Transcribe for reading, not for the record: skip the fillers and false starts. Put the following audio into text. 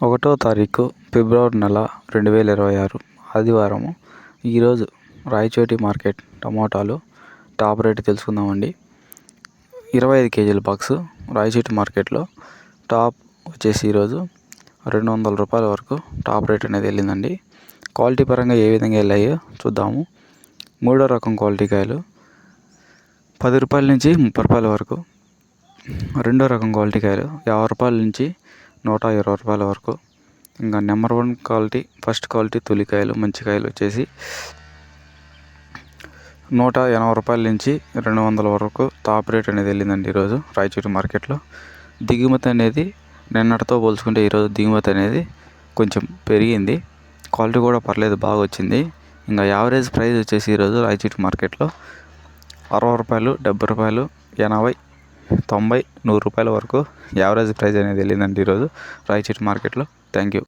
ఒకటో తారీఖు ఫిబ్రవరి నెల 2026 ఆదివారము. ఈరోజు రాయచోటి మార్కెట్ టమోటాలు టాప్ రేటు తెలుసుకుందామండి. 25 కేజీల బాక్సు రాయచోటి మార్కెట్లో టాప్ వచ్చేసి ఈరోజు 200 రూపాయల వరకు టాప్ రేట్ అనేది వెళ్ళిందండి. క్వాలిటీ పరంగా ఏ విధంగా వెళ్ళాయో చూద్దాము. మూడో రకం క్వాలిటీ కాయలు 10 రూపాయల నుంచి 30 రూపాయల వరకు. రెండో రకం క్వాలిటీ కాయలు 50 రూపాయల నుంచి 120 రూపాయల వరకు. ఇంకా నెంబర్ 1 క్వాలిటీ ఫస్ట్ క్వాలిటీ తొలికాయలు మంచి కాయలు వచ్చేసి 180 రూపాయల నుంచి 200 వరకు టాప్ రేట్ అనేది వెళ్ళిందండి ఈరోజు రాయచూటి మార్కెట్లో. దిగుమతి అనేది నిన్నటితో పోల్చుకుంటే ఈరోజు దిగుమతి అనేది కొంచెం పెరిగింది. క్వాలిటీ కూడా పర్లేదు, బాగా వచ్చింది. ఇంకా యావరేజ్ ప్రైస్ వచ్చేసి ఈరోజు రాయచూటి మార్కెట్లో 60 రూపాయలు, 70 రూపాయలు, 80, 90, 100 రూపాయల వరకు యావరేజ్ ప్రైస్ అనేది వెళ్ళిందండి ఈరోజు రాయచూటి మార్కెట్లో. Thank you.